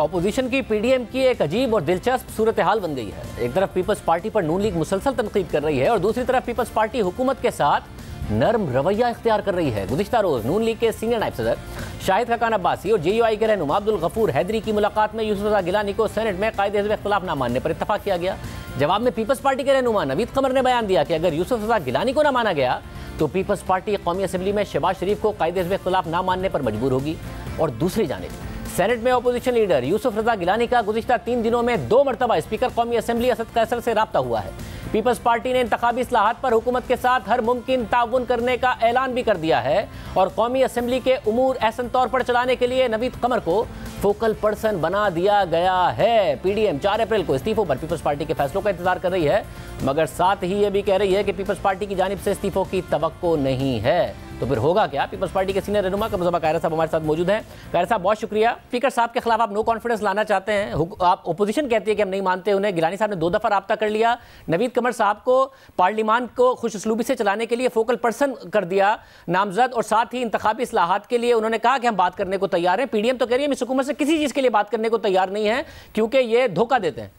Opposition की PDM की एक अजीब और दिलचस्प सूरत हाल बन गई है। एक तरफ पीपल्स पार्टी पर नून लीग मुसलसल तनकीद कर रही है और दूसरी तरफ पीपल्स पार्टी हुकूमत के साथ नरम रवैया इख्तियार कर रही है। गुज़िश्ता रोज नून लीग के सीनियर नायब सदर शाहिद खकान अब्बासी और JUI के रहनुमा अब्दुल गफूर हैदरी की मुलाकात में यूसुफ रज़ा गिलानी को सेनेट में कायदे हिज़्ब इख्तिलाफ ना मानने पर इत्तफाक किया गया। जवाब में पीपल्स पार्टी के रहनुमा नवीद कमर ने बयान दिया कि अगर यूसुफ रज़ा गिलानी को ना माना गया तो पीपल्स पार्टी कौमी असम्बली में शहबाज शरीफ को कायदे हिज़्ब इख्तिलाफ ना मानने पर मजबूर होगी। और दूसरी जानिब सेनेट में अपोजिशन लीडर यूसुफ रज़ा गिलानी का गुज़िश्ता 3 दिनों में 2 मरतबा स्पीकर कौमी असम्बली असद कैसर से राब्ता हुआ है। पीपल्स पार्टी ने इंतखाबी इस्लाहात पर हुकूमत के साथ हर मुमकिन ताउन करने का ऐलान भी कर दिया है और कौमी असम्बली के उमूर एहसन तौर पर चलाने के लिए नवीद कमर को फोकल पर्सन बना दिया गया है। पीडीएम 4 अप्रैल को इस्तीफों पर पीपल्स पार्टी के फैसलों का इंतजार कर रही है, मगर साथ ही ये भी कह रही है कि पीपल्स पार्टी की जानिब से इस्तीफों की तवक्को नहीं है। तो फिर होगा क्या? पीपल्स पार्टी के सीनियर रहनुमा कमरुज़्ज़मा कायरा साहब हमारे साथ मौजूद हैं। कायरा साहब बहुत शुक्रिया। स्पीकर साहब के खिलाफ आप नो कॉन्फिडेंस लाना चाहते हैं, आप ओपोजिशन कहती है कि हम नहीं मानते उन्हें। गिलानी साहब ने 2 दफ़ा राब्ता कर लिया, नवीद कमर साहब को पार्लियामान को खुशउस्लूबी से चलाने के लिए फोकल पर्सन कर दिया नामजद, और साथ ही इंतखाबी इस्लाहात के लिए उन्होंने कहा कि हम बात करने को तैयार हैं। पीडीएम तो कह रही है इस हुकूमत से किसी चीज़ के लिए बात करने को तैयार नहीं है क्योंकि ये धोखा देते हैं।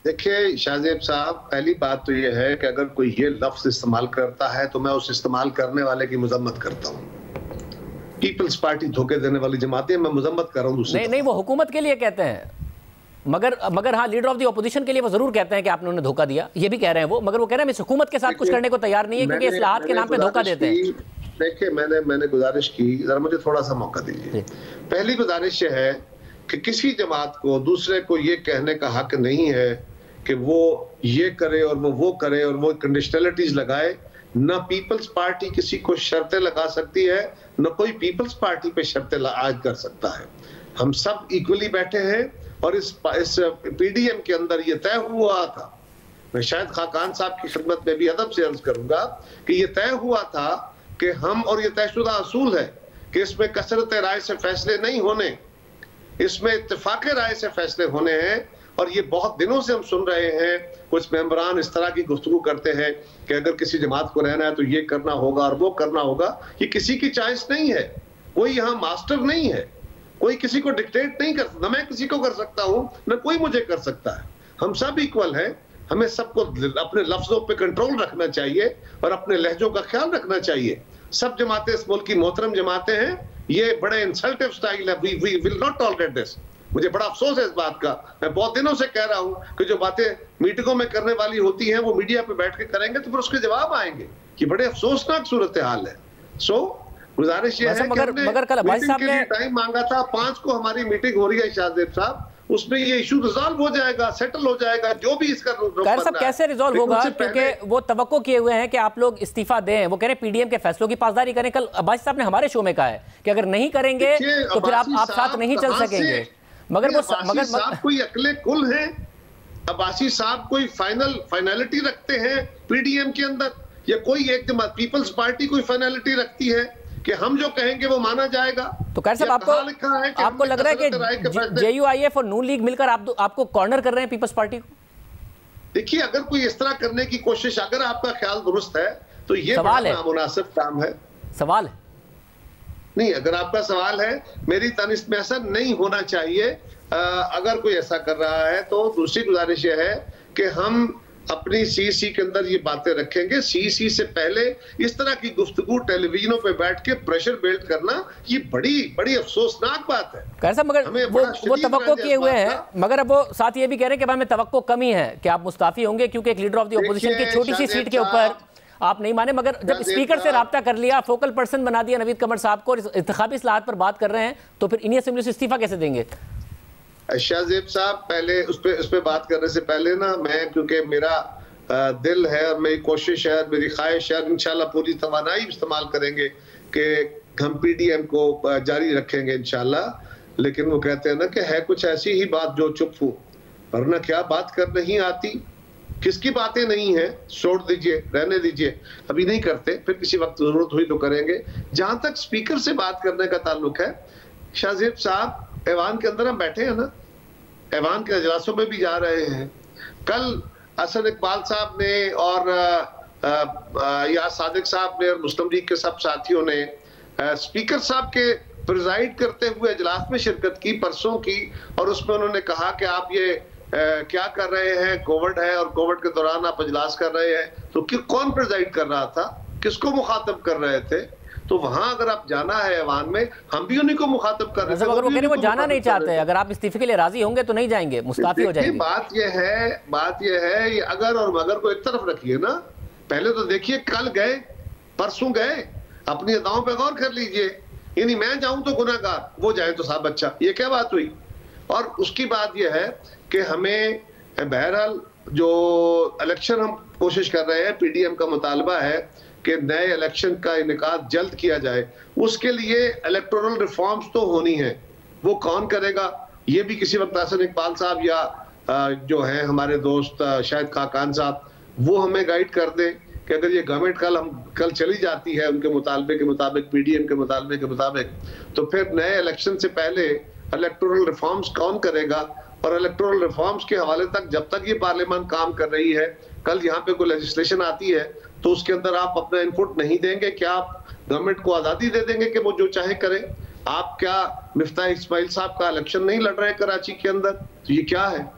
देखिए शाहजेब साहब, पहली बात तो यह है कि अगर कोई ये लफ्ज इस्तेमाल करता है तो मैं उस इस्तेमाल करने वाले की मजम्मत करता हूँ। पीपल्स पार्टी धोखे देने वाली जमात है, मैं मजम्मत कर रहा हूँ। नहीं, वो हुकूमत के लिए कहते हैं, मगर हाँ लीडर ऑफ द ऑपोजिशन के लिए वो जरूर कहते हैं कि आपने उन्हें धोखा दिया, ये भी कह रहे हैं वो, मगर वो कह रहे हैं इस हुकूमत के साथ कुछ करने को तैयार नहीं है क्योंकि इस्लाहात के नाम पे धोखा देते हैं। देखिए मैंने गुजारिश की, जरा मुझे थोड़ा सा मौका दीजिए। पहली गुजारिश है कि किसी जमात को दूसरे को ये कहने का हक नहीं है कि वो ये करे और वो करे और वो कंडीशनलिटीज लगाए। न पीपल्स पार्टी किसी को शर्तें लगा सकती है, न कोई पीपल्स पार्टी पे शर्तें आज कर सकता है। हम सब इक्वली बैठे हैं और इस पीडीएम के अंदर ये तय हुआ था। मैं शायद खाकान साहब की खिदमत में भी अदब से अर्ज करूंगा कि ये तय हुआ था कि हम, और ये तयशुदा असूल है कि इसमें कसरत राय से फैसले नहीं होने, इसमें इत्तेफाक राय से फैसले होने हैं। और ये बहुत दिनों से हम सुन रहे हैं, कुछ मेंबरान इस तरह की गुफ्तगू करते हैं कि अगर किसी जमात को रहना है तो ये करना होगा और वो करना होगा। ये किसी की चॉइस नहीं है, कोई यहाँ मास्टर नहीं है, कोई किसी को डिक्टेट नहीं कर सकता। मैं किसी को कर सकता हूँ, न कोई मुझे कर सकता है। हम सब इक्वल हैं। हमें सबको अपने लफ्जों पे कंट्रोल रखना चाहिए और अपने लहजों का ख्याल रखना चाहिए। सब जमातें इस मुल्क की मोहतरम जमातें हैं। ये बड़े इंसल्टिव स्टाइल है। We will not tolerate this. मुझे बड़ा अफसोस है इस बात का। मैं बहुत दिनों से कह रहा हूं कि जो बातें मीटिंगों में करने वाली होती हैं वो मीडिया पे बैठ के करेंगे तो फिर उसके जवाब आएंगे। ये बड़े अफसोसनाक सूरत हाल है। सो गुजारिश ये है कि मगर कल भाई साहब ने टाइम मांगा था, 5 को हमारी मीटिंग हो रही है शाहजेब साहब, उसमें ये इशू रिजॉल्व हो जाएगा, सेटल हो जाएगा, जो भी इसका सब कैसे रिजॉल्व होगा क्योंकि वो तवक्को किए हुए हैं कि आप लोग इस्तीफा दें। वो कह रहे हैं पीडीएम के फैसलों की पासदारी करें। कल अब्बासी साहब ने हमारे शो में कहा है कि अगर नहीं करेंगे तो फिर आप साथ नहीं चल सकेंगे। मगर साहब कोई अकले कुल है? अब्बासी साहब कोई फाइनलिटी रखते हैं पीडीएम के अंदर, या कोई एक जमात पीपल्स पार्टी कोई फाइनलिटी रखती है कि हम जो कहेंगे वो माना जाएगा? तो कैसे साहब आपको लग रहा है कि JUIF और नून लीग मिलकर आपको कॉर्नर कर रहे हैं पीपल्स पार्टी को? देखिए, अगर कोई इस तरह करने की कोशिश, अगर आपका ख्याल दुरुस्त है तो ये नामुनासिब काम है। सवाल है नहीं, अगर आपका सवाल है, मेरी तनिष्ठ में ऐसा नहीं होना चाहिए। अगर कोई ऐसा कर रहा है तो दूसरी गुजारिश यह है कि हम अपनी CEC के अंदर ये बातें रखेंगे। CEC से पहले इस तरह की गुफ्तगू टेलीविजनों पे बैठ के प्रेशर बिल्ड करना, ये बड़ी अफसोसनाक बात है। कैसा? मगर वो तवक्को किए हुए हैं, मगर अब वो साथ ये भी कह रहे हैं कि हमें तवक्को कमी है कि आप मुस्ताफी होंगे क्योंकि एक लीडर ऑफ द ऑपोजिशन की छोटी सी सीट के ऊपर आप नहीं माने। मगर जब स्पीकर से राब्ता कर लिया, फोकल पर्सन बना दिया नवीद कमर साहब को, इंतखाबी इस्लाहात पर बात कर रहे हैं, तो फिर इन्हीं असेंबली से इस्तीफा कैसे देंगे? शाहजेब साहब, पहले उस पे बात करने से पहले ना, मैं क्योंकि मेरा दिल है और मेरी कोशिश है, मेरी ख्वाहिश है, इंशाल्लाह पूरी तवानाई इस्तेमाल करेंगे कि हम पीडीएम को जारी रखेंगे इंशाल्लाह। लेकिन वो कहते हैं ना कि है कुछ ऐसी ही बात जो चुप हो, वरना क्या बात कर नहीं आती। किसकी बातें नहीं है, छोड़ दीजिए, रहने दीजिए, अभी नहीं करते, फिर किसी वक्त जरूरत हुई तो करेंगे। जहां तक स्पीकर से बात करने का ताल्लुक है, शाहजेब साहब, ऐवान के अंदर हम बैठे हैं ना, ऐवान के अजलासों में भी जा रहे हैं। कल हसन इकबाल साहब ने और या सादिक साहब ने और मुस्लिम लीग के सब साथियों ने स्पीकर साहब के प्रिजाइड करते हुए इजलास में शिरकत की परसों की, और उसमें उन्होंने कहा कि आप ये क्या कर रहे हैं, कोविड है और कोविड के दौरान आप इजलास कर रहे हैं। तो कौन प्रिजाइड कर रहा था, किसको मुखातब कर रहे थे? तो वहां अगर आप जाना है ऐवान में, हम भी उन्हीं को मुखातब कर रहे थे। अगर वो कह रहे वो जाना नहीं चाहते, अगर आप इस्तीफे के लिए राजी होंगे तो नहीं जाएंगे, मुस्ताफी हो जाएंगे। बात यह है ये अगर और मगर को एक तरफ रखिए ना। पहले तो देखिए, कल गए, परसों गए, अपनी अदाओं पे गौर कर लीजिए। यानी मैं जाऊं तो गुनाहगार, वो जाए तो साहब अच्छा, ये क्या बात हुई? और उसकी बात यह है कि हमें बहरहाल जो इलेक्शन हम कोशिश कर रहे हैं, पीडीएम का मुतालबा है कि नए इलेक्शन का इनेकाद जल्द किया जाए। उसके लिए इलेक्टोरल रिफॉर्म्स तो होनी है। वो कौन करेगा, ये भी किसी वक्त हसन इकबाल साहब या जो है हमारे दोस्त शाहिद खाकान साहब, वो हमें गाइड कर दें कि अगर ये गवर्नमेंट कल चली जाती है उनके मुतालबे के मुताबिक, पीडीएम के मुतालबे के मुताबिक, तो फिर नए इलेक्शन से पहले इलेक्टोरल रिफॉर्म्स कौन करेगा? और इलेक्टोरल रिफॉर्म्स के हवाले तक जब तक ये पार्लियामान काम कर रही है, कल यहाँ पे कोई लेजिस्लेशन आती है तो उसके अंदर आप अपना इनपुट नहीं देंगे? क्या आप गवर्नमेंट को आजादी दे देंगे कि वो जो चाहे करे? आप क्या मिफ्ताह इस्माइल साहब का इलेक्शन नहीं लड़ रहे कराची के अंदर? तो ये क्या है?